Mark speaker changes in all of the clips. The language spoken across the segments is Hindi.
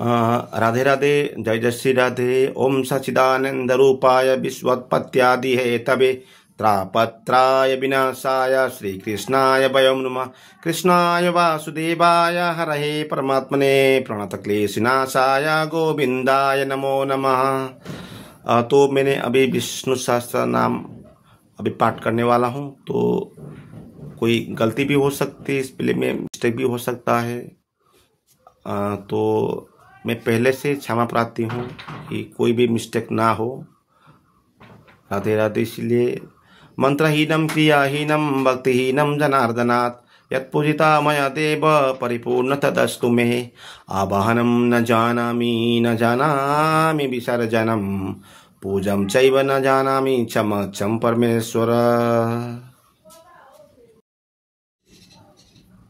Speaker 1: राधे राधे, जय जय श्री राधे। ओम सच्चिदानंद रूपाय विश्वोत्पत्त्यादि हेतवे त्रापत्राय विनाशाय श्री कृष्णाय वयं नमः। कृष्णाय वासुदेवाय हरहे परमात्मने प्रणतक्लेशनाशाय गोविंदाय नमो नमः। तो मैंने अभी विष्णु सहस्त्र नाम अभी पाठ करने वाला हूँ, तो कोई गलती भी हो सकती है, इस प्ले में मिस्टेक भी हो सकता है। तो मैं पहले से क्षमा प्रार्थी हूँ कि कोई भी मिस्टेक ना हो। राधे राधे। इसलिए मंत्रहीनम क्रियाहीनम भक्तिहीनम जनार्दनात् यत्पूजिता मया देव परिपूर्ण तदस्तु मे। आवाहनम न जानामि विसर्जनम पूजम चैव न जानामि क्षम परमेश्वर।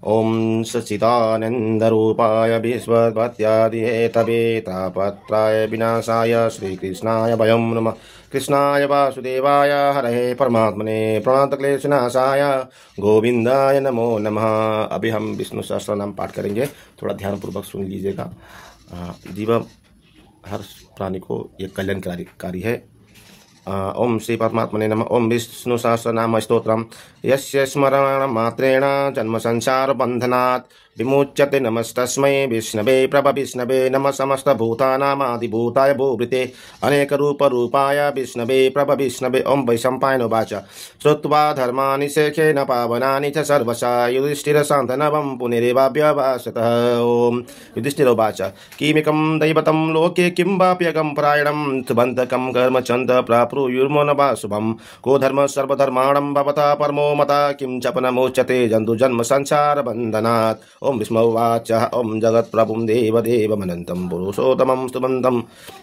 Speaker 1: ओम सच्चिदानंदरूपाय विश्वोत्पत्त्यादिहेतवे तापत्राय विनाशाय श्रीकृष्णाय वयं नमः। कृष्णाय वासुदेवाय हरहे परमात्मने प्रणतक्लेशनाशाय गोविंदाय नमो नमः। अभी हम विष्णु सहस्त्र नाम पाठ करेंगे, थोड़ा ध्यानपूर्वक सुन लीजिएगा। जीव हर प्राणी को ये कल्याणकारी है। ओम श्री परमात्मने नमः। ओम विष्णु सहस्रनाम स्तोत्रम यस्य स्मरण मात्रेण जन्म संसार बंधनात् विमुच्यते। नमस्तस्मै विष्णवे प्रभ विष्णवे नमः। समस्त भूतानामादिभूताय भूभृते अनेक रूप रूपाय विष्णवे प्रभ विष्णवे। ओम वैशंपायनोवाच श्रुत्वा धर्माणि शेखेन पावनानि च सर्वशा युधिष्ठिरशान्तनवं पुनरेवाभ्यभाषतः। ओम युधिष्ठिरोवाच किमिकं दैवतं लोके किं वाप्यगं परायणं सुबन्धकं कर्मचन्द प्राप्नुयुर्मो न वा शुभं। को धर्म सर्वधर्माणं भवता परमो मता किं च पुनमुच्यते जन्तु जन्म संसार बन्धनात्। ओम विष्णुवाच ओम जगत्प्रभुं देवदेवमनन्तं पुरुषोत्तमं स्तुवन्तं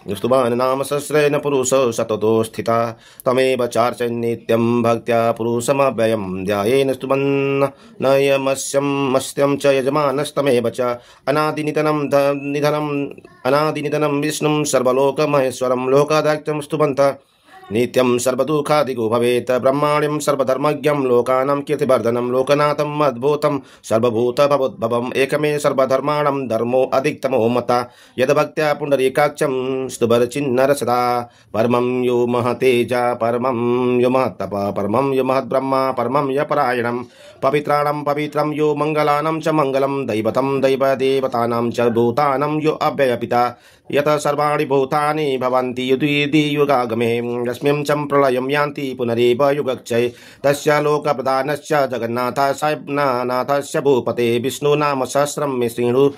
Speaker 1: स्तुवान् नाम सहस्रेण पुरुषो शततो स्थिता तमेव चार्चयन् नित्यं भक्त्या पुरुषमव्ययं ध्यायेन स्तुवन् नयमस्यं च यजमानस्तमेव च अनादिनिधनं विष्णुं सर्वलोकमहेश्वरं लोकाध्यक्षं स्तुवन्तः नित्यं सर्वदुःखादिगो भवेत्। ब्रह्माण्यं सर्वधर्मज्ञं लोकानां कीर्तिवर्धनं लोकनाथम् अद्भुतं सर्वभूतभवोद्भवम् एकमे सर्वधर्माणां धर्मो अधिकतमो मता यद्भक्त्या पुण्डरीकाक्षं स्तुवरचिन्नर सदा। परमं यो महतेजा परमं यो महत्तपः परमं यो महद्ब्रह्मा परमं य परायणं पवित्राणां पवित्रं यो मङ्गलानां च मङ्गलं दैवतं दैवदेवतानां च भूतानां यो अव्ययपिता यतः सर्वाणि भूतानि भवन्ति युधि युगागमे यस्मिन् च प्रलयं यान्ति पुनरेव युगक्षये तस्य लोकप्रधानस्य जगन्नाथस्य भूपते विष्णुनाम सहस्रं मे शृणु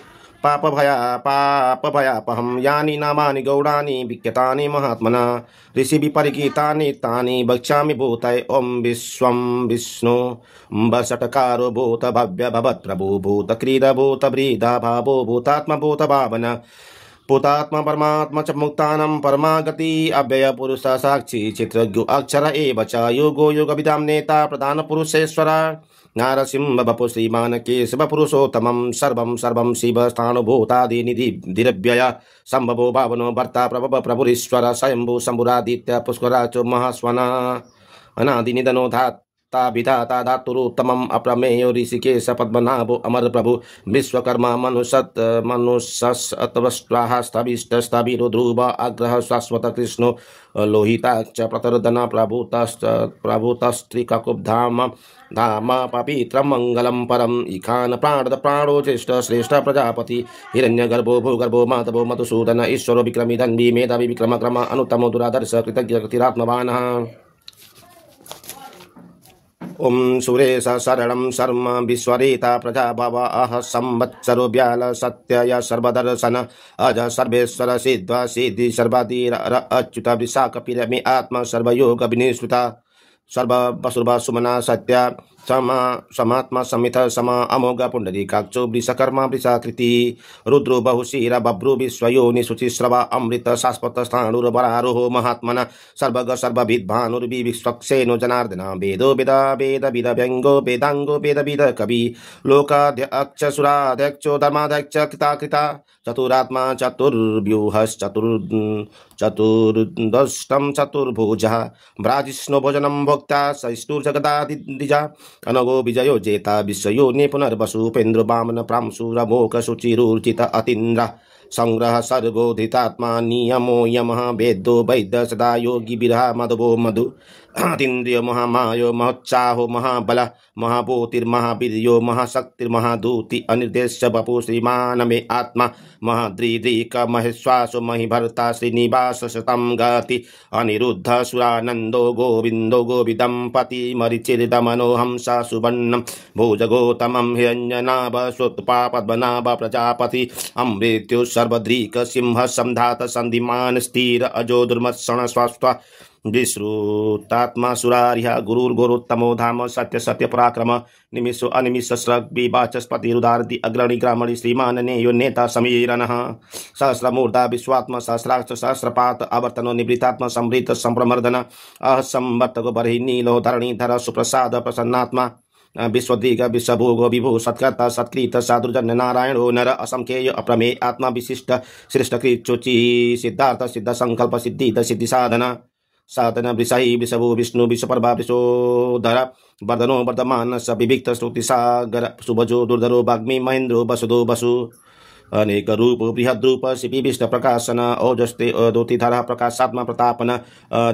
Speaker 1: पापभयापहं यानि नामानि गौडानि विख्यातानि महात्मना ऋषिभिपरिगीतानि तानि वक्ष्यामि भूतये। ओम विश्वं विष्णु वषट्कारो भूत भव्य भवत्प्रभु भूत क्रीड भूत व्रीदा भावो भूतात्म भूत भावन भूतात्मा परमात्मा च मुक्तानं परमागति अव्यय पुरुष साक्षी चित्रज्ञो अक्षर एव च योगो योगविदां नेता प्रधान पुरुषेश्वर नारसिंह बपु श्रीमान केशव पुरुषोत्तमं सर्वं शिव स्थाणुभूतादि निधि दिरव्यय संभवो भावनो भर्ता प्रभुरीश्वर स्वयंभू शंभुरादित्य पुष्कराचो महास्वना अनादिनिधनो विधाता धातुरुत्तमम् अप्रमेयो ऋषिकेश पद्मनाभो अमर प्रभु विश्वकर्मा मनुष्यत्वष्ट्वाः स्तविष्टस्तविरो ध्रुव अग्रह शाश्वत कृष्णो लोहिताक्ष प्रतर्दन प्रभुतस्त्रिककुब्धाम धाम पवित्रं मंगलम परम ईखान प्राणो ज्येष्ठ श्रेष्ठ प्रजापति हिरण्यगर्भो भूगर्भो माधवो मधुसूदन ईश्वरो विक्रमी धन्वी मेधावी विक्रम क्रम अनुत्तमो दुरादर्श कृतज्ञ कृतिरात्मवानः। ओम सुरेश शरणं शर्म विश्वरेता प्रजाभव संवत्सरो व्याल सत्य सर्वदर्शन अज सर्वेश्वर सिद्ध सिद्धि सर्वाधीर अच्युत विशाखपिरमि आत्मा सर्वयोग विनिश्रुता सर्वसुर्भ सुमना सत्या समात्मा समित समा अमोघ पुंडरीकाक्षो वृषकर्मा वृषाकृति रुद्रो बहुशीर बभ्रु विश्वयोनि शुचिश्रवा अमृत शाश्वत स्थाणुर्वरारोहो महात्मन सर्वग सर्वविद भानुर्विविक्षसेनो जनार्दन वेदो वेद व्यंगो वेदांगो वेद कवि लोकाध्यक्ष सुराध्यक्षो धर्माध्यक्ष कृता चतुरात्मा चतुर्दष्टम चतुर्भुजः ब्राजिष्णु भोजनं भोक्ता सहिष्णुर्जगदादिजा अनगो विजयो जेता विश्वयो ने पुनर्वसु पेन्द्र वामन प्रांशुरमोक शुचिरुचित अतीन्द्र संग्रह सर्वोधितात्मा नियमो यमः वेदो वैद्य सदा योगी विरह मधवो मधु तीन्द्रिय महामायो महोत्साहो महाबल महाभूतिर्महावीर्यो महाशक्तिर्महादूति अनिर्देश्य बपु श्रीमान मे आत्मा महाद्रिद्रिक महेश्वासो महिभर्ता श्रीनिवास शतं गति अनिरुद्ध सुरानन्दो गोविन्दो गोविदम्पति मरिचिर्दमनो हंसा सुवर्णं भुजगोतमं हिरण्यनाभ श्रुत्पा पद्मनाभ प्रजापति अमृत्यु सर्वद्रीक सिंह संधात संधिमान स्थिर अजो दुर्मत्सण स्वास्थ विश्रुतात्मा सुरारिह गुरुर्गुरुत्तमो धाम सत्य सत्य पराक्रम निमिषो अनिमिष स्रग विवाचस्पति रुदारति अग्रणी ग्रामणि श्रीमान नेयो नेता समीरणः सहस्रमूर्धा विश्वात्मा सहस्राक्ष सहस्रपात आवर्तनो निवृत्तात्मा संवृत संप्रमर्दन अहसंवर्तको बर्हि नीलो धरणीधर सुप्रसाद प्रसन्नात्मा विश्वदिग विश्वभोगो विभु सत्कर्ता सत्कृत साधुजन्य नारायणो नर असंख्येय अप्रमेय आत्मा विशिष्ट श्रेष्ठकृत चुचि सिद्धार्थ सिद्ध संकल्प सिद्धि सिद्धि साधन साधन वृषाई विषभु विष्णु विश्वप्रभा विशोधर वर्धनो वर्धमान स विविक्त श्रुति सागर सुभजो दुर्धरो वाग्मी महेन्द्रो वसुदो वसु अनेक रूप बृहद रूप शिपि विष्ट प्रकाशन ओजस्ते अदोतिधर प्रकाशात्मा प्रतापन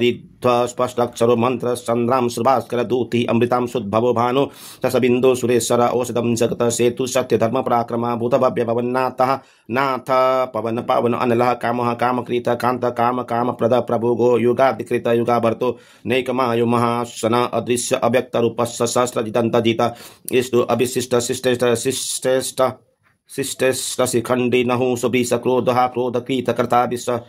Speaker 1: रिध्व स्पष्ट अक्षरो मंत्र चंद्राम सुभास्कर दूति अमृताम शुद्भवो भानु ससबिंदु सुरेश्वर औषधम जगत सेतु सत्य धर्म पराक्रमा भूत भव्य भवन्नाथ नाथ पवन पावन अनलः कामः कामकृत कांत काम काम प्रद प्रभु गो युगाधिकृत युगाभर्तो नैकमायु महासन अदृश्य अव्यक्त रूपस्य सहस्रजितंतजित इष्टु अभिशिष्ट शिष्टेष्ट शिष्टेष्ट शिखंडी नहु सुभिष क्रोधः क्रोधकृत कर्ता विश्व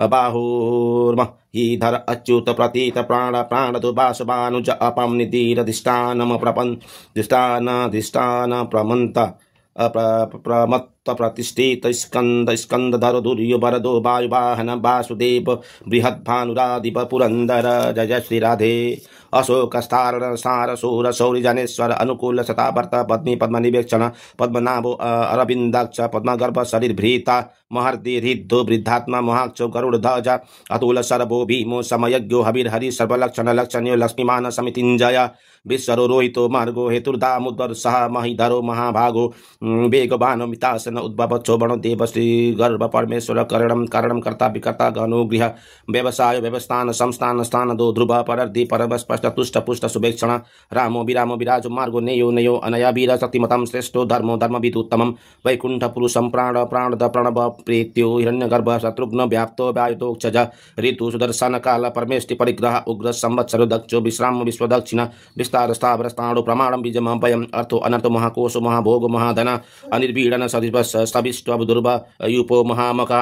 Speaker 1: बाहुर्म हीधर अच्युत प्रतीत प्राण प्राण दुर्भाष भानुज अपम निधीर दिष्टानम प्रपन दिष्टान प्रमंत प्रमत्त प्रतिष्ठित स्कंद स्कंदधर दुर्यो वरदो वायुवाहन वासुदेव बृहद भानुराधिप पुरंदर जय श्री राधे अशोक स्थारण सार सूर शौरी जनेश्वर अनुकूल शतावर्त पद्मी पद्मनिवेक्षण पद्मनाभो अरविंदाक्ष पद्मगर्भ शरीर भ्रीता महर्दि हृदो वृद्धात्मा महाक्षो गरुड़ ध्वज अतुल सर्वो भीमो समयज्ञो हविर्हरि सर्वलक्षण लक्षण्यो लक्ष्मीमान समितिंजय विश्वरोहितो मार्गो हेतुर्दामुदर सह महिधरो महाभागो वेगवानो मितासन उद्भव चोबणो देव श्री गर्भ परमेश्वर करणम कारणम कर्ता विकर्ता गणो गृह व्यवसाय व्यवस्थान संस्थान स्थान दो ध्रुव परर्दि परम स्पष्ट तुष्ट पुष्ट शुभेक्षण रामो विरामो विराजो मार्गो नेयो नयो अनया वीर शक्तिमतं श्रेष्ठो धर्मो धर्मविदुत्तमं वैकुंठ पुरुषं प्राण प्राणद प्रणव प्रेत्यो हिरण्यगर्भ शत्रुघ्न व्याप्तो व्यायुतोक्षज ऋतु सुदर्शन काल परमेष्टि परिग्रह उग्र संवत्सरो दक्षो विश्राम विश्वदक्षिण विस्तार स्थावर स्थाणु प्रमाणं बीजम भयम् अर्थो अनर्थो महाकोशो महाभोग महाधन अनिर्वीडन सदिवस सविष्ट दुर्भ यूपो महामक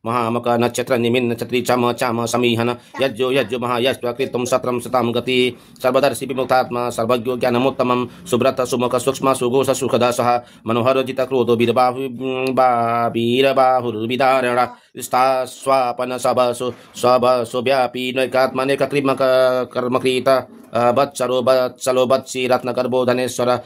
Speaker 1: नक्षत्र निमिन्न छत्री चम चाम समीहन यज्जो यज्जो महायस्वकृतं सत्रं सतां गति सर्वदर्शी विमुक्तात्मा सर्वज्ञो ज्ञानमुत्तमं सुब्रत सुमुख सूक्ष्म सुघोष सुखद सह मनोहर जित क्रोधो वीरबाहुर्विदारण स्थास्वापन सब व्यापी नैकात्मनेक कर्मकृत वत्सलो वत्सी रत्नगर्भो धनेश्वर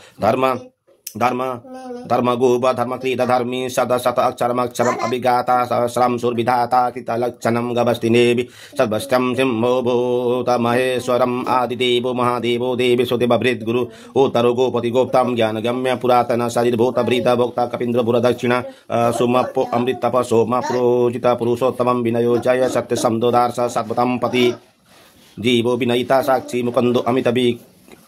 Speaker 1: धर्म गोप धर्मकृत धर्मी सद शत अक्षरमक्षरम अभिगाता सहस्रम सुरविधाता कृतलक्षणं गभस्तिनेवि सर्वस्तं सिंहो भूत महेश्वरम आदिदेवो महादेवो देवेशो देवभृत गुरु उत्तरो गोपति गोप्तं ज्ञानगम्य पुरातन शरीरभूत भृत भोक्ता कपीन्द्र पुर दक्षिण सुमपो अमृतप सोम प्रोजित पुरुषोत्तमं विनयो जय सत्य समदोदार्श सत्वतं पति जीवो विनयिता साक्षी मुकुंदो अमितभी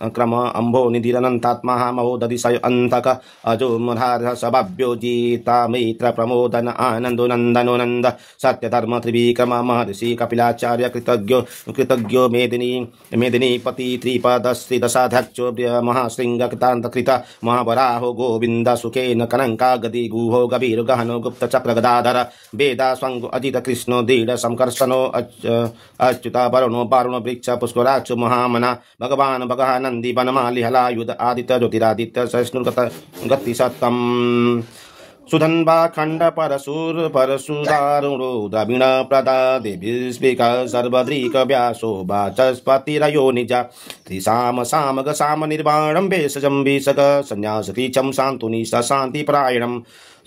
Speaker 1: क्रम अंभो निधिरनंतात्मा महोदधिशय अंतक अजो मुधार सभाभ्यो जीता मित्र प्रमोदन आनंदो नंदनो नंद सत्य धर्म त्रिविक्रम महर्षि कपिलाचार्य कृतज्ञो मेदिनी पति त्रिपदश्री दशाध्यक्षो महाशृंग कृतांत कृत महावराहो गोविंद सुखेन कनंका गति गुहो गभीर गहनो गुप्त चक्र गदाधर वेदा स्वंग अजित कृष्णो दृढ़ संकर्षणो अच्युता वरुणो वारुण वृक्ष पुष्कराक्षो महामना भगवान भगवान नंदी वनमाली हलायुध आदित्य ज्योतिरादित्य सहिष्णुगत गति सत्तम सुधन्वा खंड परशुदारुणो द्रविण प्रदा देवीस्पिक सर्वद्रीक व्यासो वाचस्पतिरयो निजा त्रिसाम सामग साम निर्वाणं भेषजं भीषक संन्यासतीचं शान्तुनि शान्ति परायणं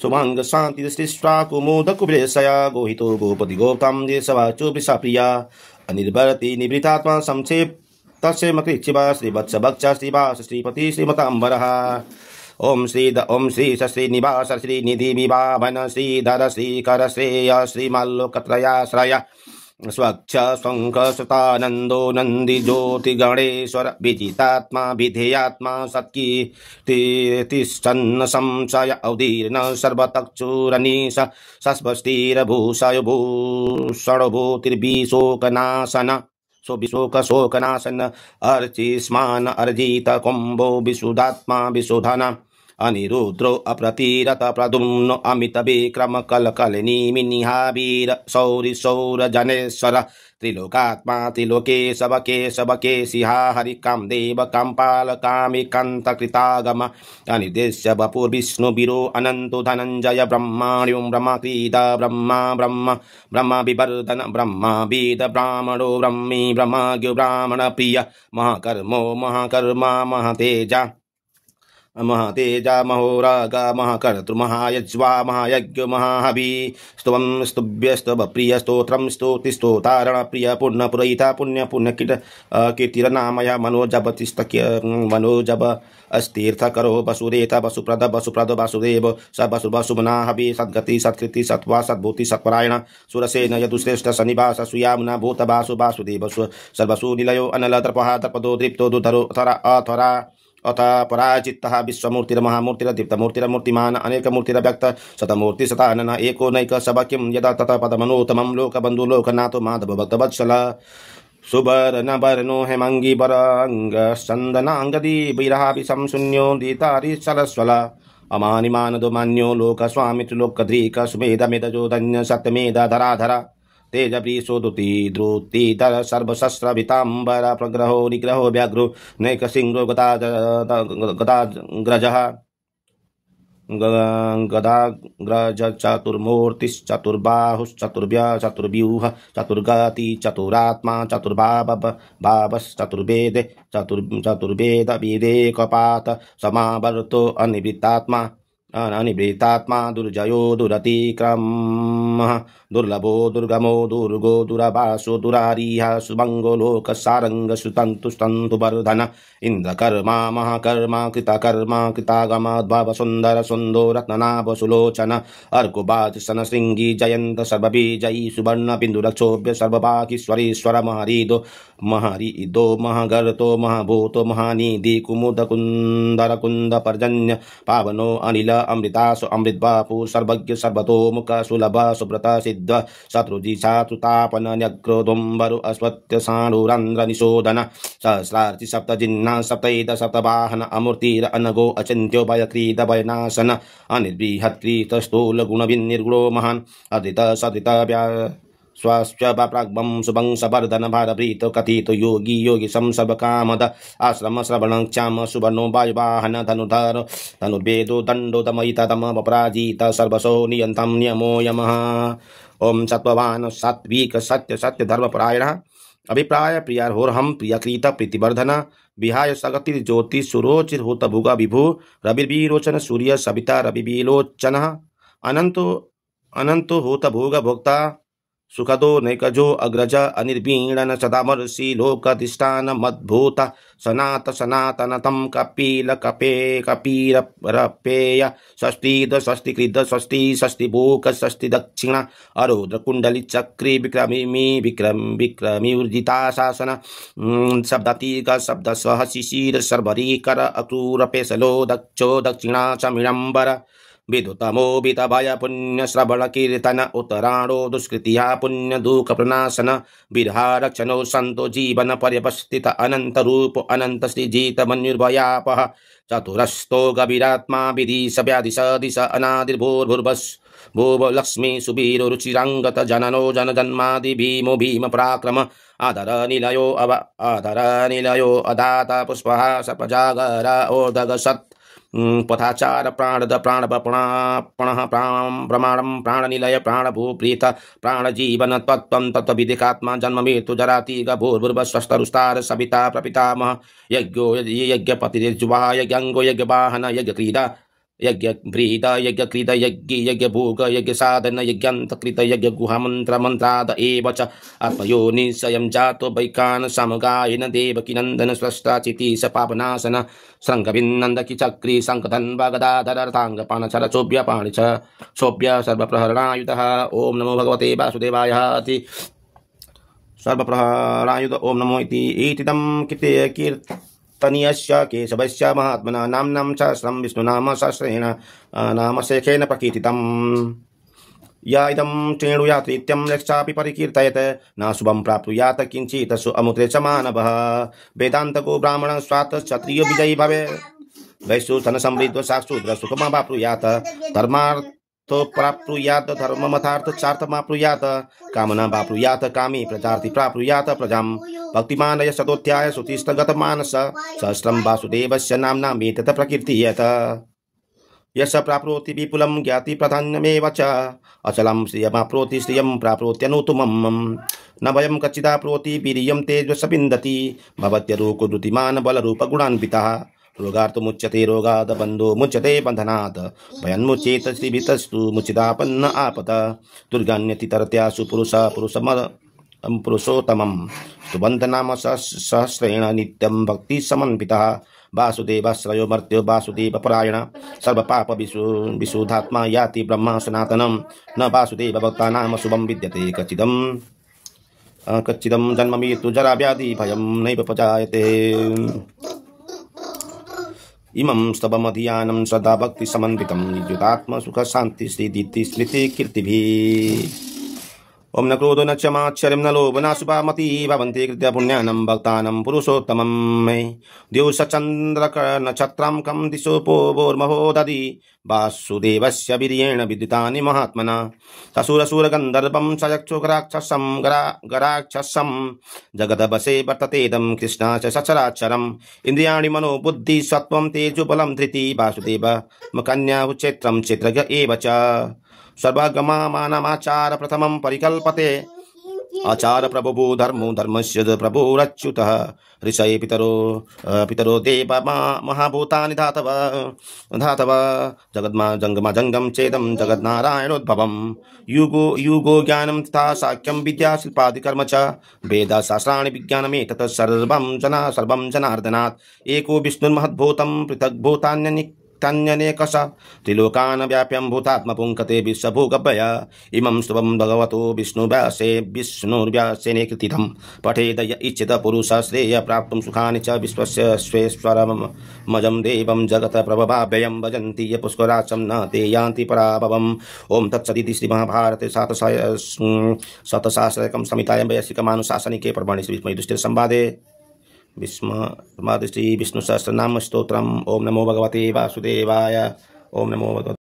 Speaker 1: सुमंग शांति सृष्टा कुमुद कुबेशया गोहितो गोपति गोप्तं देशवाचो वृषप्रिया अनिर्भरति निवृतात्मा संक्षेप तस्य मकृच्छिवा श्रीवत्स भक्ष श्रीवास श्रीपति श्रीमतांबरः ओम श्री श्रीनिवास श्रीनिधि विभावन श्रीधर श्रीकर श्रेय श्रीमल्लोकत्रयाश्रय स्वच्छ शंख सुतानंदो नंदी ज्योति गणेश्वर विजितात्मा विधेयात्मा सत्कीर्तिष्ठन्न संशय अवदीर्ण सर्वतक्षुरनीश सस्पष्टिरभूषय भूषणभूतिर्विशोकनाशन शोकनाशन अर्चिस्मान अर्जित कुंभो विशुद्धात्मा विशोधन अनिरुद्रो अप्रतिरत प्रदुम्नो अमित विक्रम कलकलनी मिनिहावीर शौरि शौर जनेश्वर त्रिलोकात्मा त्रिलोकेशव केशव केशिहा हरि कामदेव कामपाल कामिकांत कृतागम अनिदेश्य वपुर विष्णु वीरो अनंतो धनंजय ब्रह्माण्यो ब्रह्मक्रीड ब्रह्मा विवर्धन ब्रह्मा वेद ब्राह्मणो ब्रह्मी ब्रह्मज्ञो ब्राह्मण प्रिय महाकर्मा महातेजा महोरागा महाकर्तृ महायज्वा महायज्ञ महाहवि स्तुवं स्तुभ्यस्तव प्रिय स्तोत्रं स्तोति स्तोतारण प्रिय पुण्य पुरहिता पुण्य पुण्यकीट कीर्तिरनामय मनोजब अस्तीर्थ करो वसुरेत वसुप्रद वासुदेव स वसुमना हवि सद्गति सत्कृति सत्वा सद्भूति सत्परायण सुरसेन यदुश्रेष्ठ सन्निवास सुयामुना भूत वासुदेव सर्वसु निलयो अनल दर्पः दर्पदो दीप्तो दुधरो अथरा अथ पराजितः विश्वमूर्तिर्महामूर्तिर्दीप्तमूर्तिर्मूर्तिमान् अनेकमूर्तिरव्यक्त शतमूर्ति शतानन एको नैक सबक्यं यदा ततः पदमनोत्तमं लोकबन्धु लोकनाथो माधव भक्तवत्सल सुवर्णवर्णो हेमंगी वरांग चंदनांगदी विरहाभि संशून्यो दीतारि सरस्वल अमानिमानदो मान्यो लोकस्वामित्रिलोकधृक सुमेधमेधजो धन्य सत्यमेध धराधरा तेजप्रीसोदुति द्रुतिधर सर्वशस्त्रभिताम्बर प्रग्रहो निग्रहो व्याघ्रो नैकसिंहो गदाग्रजः गदाग्रज चतुर्बाहुश्चतुर्व्यूह चतुर्गति चतुरात्मा चतुर्भावश्चतुर्वेद चतुर्वेद वेदेकपात समावर्तो अनिवृत्तात्मा दुर्जयो दुरतिक्रमः दुर्लभो दुर्गमो दुर्गो दुराभासो दुरारिह सुभंगो लोकसारंग सुतंतु वर्धन इंद्रकर्मा महाकर्मा कृतागमोद्भव सुंदर सुंदो रत्ननाभ सुलोचन अर्कुबाज सन श्रृंगी जयंत सर्वबीजयी सुवर्ण बिंदुरक्षोभ्य सर्वभागीश्वरेश्वर महरीदो महगर्तो महाभूतो महानिधि कुमुद कुंदर कुंद पर्जन्य पावनो अनिल अमृतासु अमृतबापु सर्वज्ञ सर्वतोमुख सुलभ सुब्रत सिद्ध शत्रुजी शत्रुतापन न्यग्रोदुम्बरु अश्वत्य साणुरंध्र निशोधन सहस्रार्चि सप्तजिह्ना सप्तैद सप्तवाहन अमूर्तिर अनगो अचिन्त्यो भयक्रीत भयनाशन अनिर्बृहत्कृत स्थूल गुण विनिर्गुणो महान् अधृत सधृत स्वाश्च प्राग्भं शुभं सवर्धन भारभृत कथित योगी योगी सर्वकामद आश्रम श्रवणक्षाम सुवर्णो वायुवाहन धनुधर धनुर्वेदो दंडो दमयित दम अपराजित सर्वसो नियंतं नियमो यमः ओम सत्ववान सात्विक सत्य सत्य धर्मपरायण अभिप्राय प्रियार्होरहं प्रियकृत प्रीतिवर्धन विहाय सगति ज्योति सुरोचिर्हुत भुग विभु रविर्विरोचन सूर्य सविता रविविलोचन अनंतो हुत भोग भोक्ता सुखदो नैकजो अग्रज अनिर्वीणन सदामर्षि लोकधिष्ठान मद्भूत सनातनतम कपिल कपे कपीरपेय षष्ठीद षष्ठीकृद षष्ठीभूक षष्ठी दक्षिण अरोद्र कुंडली चक्री विक्रमी ऊर्जिता शासन शब्दतीक शब्द स्व शिशिर सर्वरीकर अक्रूर पेशलो दक्षो दक्षिणा चमिड़ंबर विदुतमो वितभय पुण्य श्रवण कीर्तन उत्तराणो दुष्कृतिया पुण्य दुख प्रणाशन विरहारक्षणो संतो जीवन पर्यवस्थित अनंत रूप अनंत श्रीजीत मन्युर्भयापः चतुरस्तो गभीरात्मा विदिश व्याधिश दिश अनादिर्भूर्भुर्भुस् भूव लक्ष्मी सुबीरो रुचिरांगत जननो जन जन्मादि भीमो भीम पराक्रम आधर निलयो अदाता पुष्पः सपजागर ओदग सत् पथाचार प्राणद प्राणपणः प्रमाणं प्राणनिलय प्राणभूप्रीत प्राणजीवन तत्त्वं तत्त्वविदिकात्मा जन्म मृत्यु जराति गभूर्भुर्भुवस्वस्तरुस्तार सविता प्रपितामह यज्ञो यज्ञपतिर्जुवा यज्ञंगो यज्ञवाहन यज्ञक्रीडा यज्ञ भ्रीद यज्ञ कृत यज्ञ यज्ञ भोग यज्ञ साधन यज्ञान्तकृत यज्ञ गुहामन्त्र मन्त्राद एव च आत्मयोनि स्वयं जातो वैकान समगायन देवकीनन्दन स्रष्टा चितीश पापनाशन शृङ्गभिन्नन्दकी चक्री शङ्खधन्वा गदाधरर्थाङ्गपाण छर चोभ्य पाणि च शोभ्य सर्वप्रहरणायुधः ओम नमो भगवते वासुदेवाय इति सर्वप्रहरायुध ओम नमो इति कीर्तनीयस्य केशवस्य महात्मना नाम्नां सहस्रं विष्णुनाम सहस्रेण नामशेखेन प्रकीर्तितम् या इदं त्रेणुयात् नित्यं रक्षापि परिकीर्तयत् न शुभं प्राप्नुयात् किञ्चित् सु अमुत्रे च मानवः वेदान्तको ब्राह्मण स्वात् क्षत्रियो विजयी भवेत् वैश्यो धनसमृद्धो साक्षूद्र सुखमाप्नुयात् धर्मार्थो प्राप्नुयात् धर्ममथार्थ चार्थमाप्नुयात् कामना प्राप्नुयात् कामी प्रजार्ति प्राप्नुयात् प्रजां भक्तिमानय सदोत्याय सुतिष्ठगतमानस सहस्रं वासुदेवस्य नाम्नामेतत् प्रकीर्त्येत यश प्राप्नोति विपुलं ज्ञाति प्राधान्यमेव च अचलं श्रियमाप्नोति श्रियं प्राप्नोत्यनुत्तमम् न भयं कच्चिदाप्नोति वीर्यं तेजसविन्दति भवत्यरूपरुतिमान् बलरूपगुणान्वितः रोगार्तमुच्यते रोगात् बन्धो मुच्यते बन्धनात् भयन्मुच्येत श्रीभितस्तु मुचिदापन्न आपत दुर्गान्यति तरत्यासु पुरुषोत्तमं सुबन्धनाम सहस्रेण नित्यं भक्तिसमन्वितः वासुदेवाश्रयो मर्त्यो वासुदेवपरायण सर्वपाप विशुद्धात्मा याति ब्रह्म सनातनं न वासुदेव भक्तानां शुभं विद्यते कच्चिदं जन्म मृत्यु जरा व्याधि भयं नैव प्रजायते इमं स्तवमधियानं सदा भक्तिसमन्वितं निजुतात्म सुख शान्ति श्रीदिति स्मृति कीर्तिभिः ओम न क्रोधो न क्षमाक्षरं न लोभ न शुभामति भवन्ति कृत्य पुण्यानं भक्तानं पुरुषोत्तमं द्योषचन्द्रनक्षत्रं कं दिशो पोर्महो दधि वासुदेवस्य वीर्येण विदितानि महात्मना ससुरसुरगन्धर्वं सयक्षुराक्षसं जगदवसे वर्ततेदं कृष्णाच सचराक्षरम् इन्द्रियाणि मनो बुद्धि सत्वं तेजोबलं धृति वासुदेव कन्या क्षेत्रं क्षेत्रज्ञ एव च सर्वगमामानमाचार प्रथमं परिकल्पते आचार प्रभुः धर्मो धर्मस्य प्रभुरच्युतः ऋषये पितरो देव महाभूतानि धातव जंगम चेदं जगन्नारायणोद्भवं युगो ज्ञानं तथा साख्यं विद्या शिल्पादिकर्म च वेदशास्त्राणि विज्ञानमेतत् सर्वं जनार्दनात् एको विष्णुर्महद्भूतं पृथग्भूतान्यनि तन्यनेकश त्रिलोकान् व्याप्यं भूतात्म पुंकते विश्वभोगभय इमं स्तवं भगवतो विष्णुर्व्यासेन कृतितं पठेद य इच्छित पुरुष श्रेय प्राप्तुं सुखानि च विश्वस्य स्वेश्वरमजं देवं जगत प्रभवाभ्ययं भजन्ति य पुष्कराक्षं न ते यान्ति पराभवम् ओम तत्सदिति श्रीमहाभारते शतसहस्रकं संहितायां वैयासिकमानुशासनिके पर्वणि श्रीविष्णुयुधिष्ठिरसंवादे श्री विष्णु सहस्रनाम स्तोत्रम् ओम नमो भगवते वासुदेवाय ओम नमो भगवते